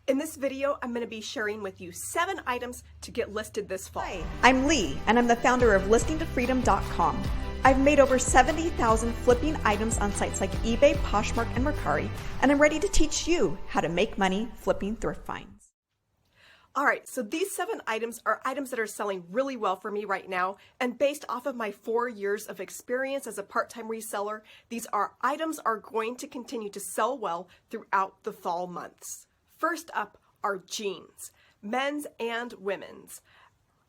In this video, I'm going to be sharing with you 7 items to get listed this fall. Hi, I'm Lee, and I'm the founder of ListingToFreedom.com. I've made over 70,000 flipping items on sites like eBay, Poshmark, and Mercari, and I'm ready to teach you how to make money flipping thrift finds. All right, so these 7 items are items that are selling really well for me right now, and based off of my 4 years of experience as a part-time reseller, these items are going to continue to sell well throughout the fall months. First up are jeans, men's and women's.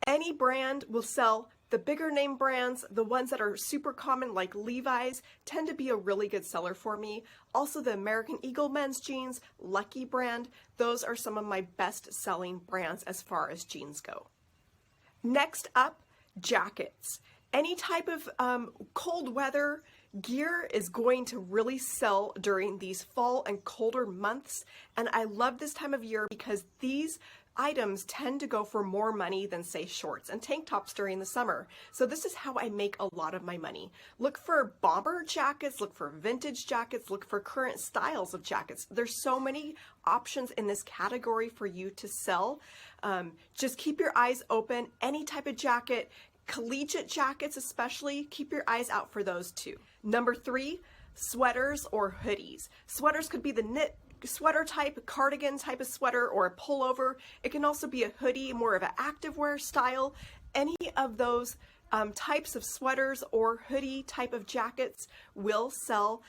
Any brand will sell. The bigger name brands, the ones that are super common like Levi's, tend to be a really good seller for me. Also the American Eagle men's jeans, Lucky brand, those are some of my best selling brands as far as jeans go. Next up, jackets. Any type of cold weather gear is going to really sell during these fall and colder months, and I love this time of year because these items tend to go for more money than, say, shorts and tank tops during the summer. So this is how I make a lot of my money. Look for bomber jackets, look for vintage jackets, look for current styles of jackets. There's so many options in this category for you to sell. Just keep your eyes open. Any type of jacket, collegiate jackets especially, keep your eyes out for those too. Number 3, sweaters or hoodies. Sweaters could be the knit sweater type, cardigan type of sweater, or a pullover. It can also be a hoodie, more of an activewear style. Any of those types of sweaters or hoodie type of jackets will sell.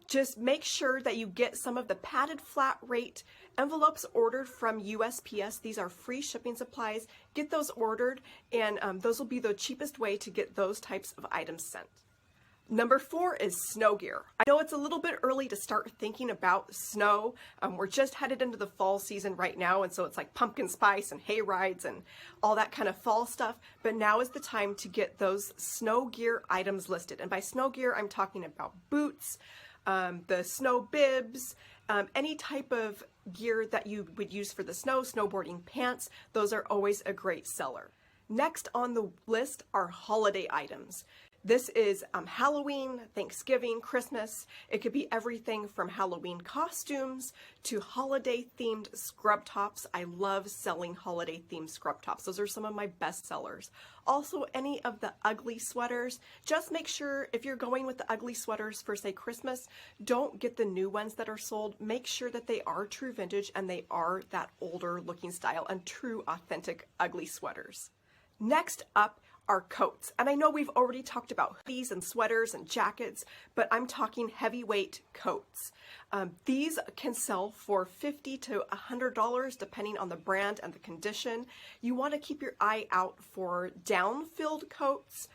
Just make sure that you get some of the padded flat rate envelopes ordered from USPS. These are free shipping supplies. Get those ordered, and those will be the cheapest way to get those types of items sent. Number 4 is snow gear. I know it's a little bit early to start thinking about snow. We're just headed into the fall season right now, and so it's like pumpkin spice and hay rides and all that kind of fall stuff. But now is the time to get those snow gear items listed. And by snow gear, I'm talking about boots, the snow bibs, any type of gear that you would use for the snow, snowboarding pants. Those are always a great seller. Next on the list are holiday items. This is Halloween, Thanksgiving, Christmas. It could be everything from Halloween costumes to holiday themed scrub tops. I love selling holiday themed scrub tops. Those are some of my best sellers. Also, any of the ugly sweaters. Just make sure if you're going with the ugly sweaters for, say, Christmas, don't get the new ones that are sold. Make sure that they are true vintage and they are that older looking style and true authentic ugly sweaters. Next up are coats. And I know we've already talked about hoodies and sweaters and jackets, but I'm talking heavyweight coats. These can sell for $50 to $100 depending on the brand and the condition. You want to keep your eye out for down-filled coats.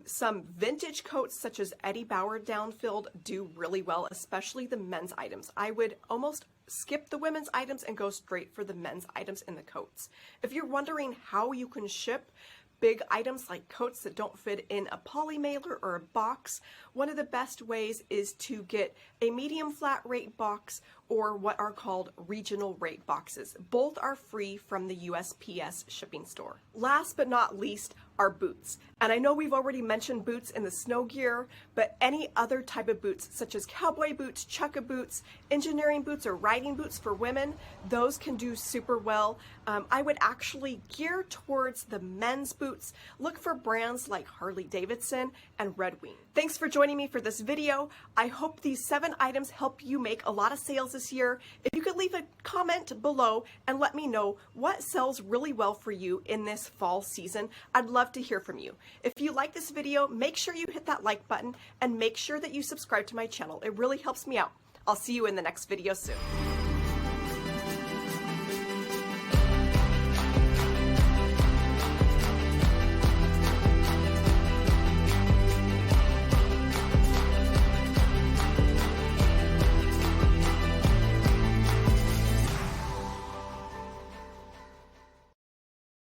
Some vintage coats such as Eddie Bauer down-filled do really well, especially the men's items. I would almost skip the women's items and go straight for the men's items in the coats. If you're wondering how you can ship big items like coats that don't fit in a poly mailer or a box, one of the best ways is to get a medium flat rate box or what are called regional rate boxes. Both are free from the USPS shipping store. Last but not least are boots. And I know we've already mentioned boots in the snow gear, but any other type of boots such as cowboy boots, chukka boots, engineering boots, or riding boots for women, those can do super well. I would actually gear towards the men's boots. Look for brands like Harley Davidson and Red Wing. Thanks for joining me for this video. I hope these 7 items help you make a lot of sales this year. If you could leave a comment below and let me know what sells really well for you in this fall season, I'd love to hear from you. If you like this video, make sure you hit that like button and make sure that you subscribe to my channel. It really helps me out. I'll see you in the next video soon.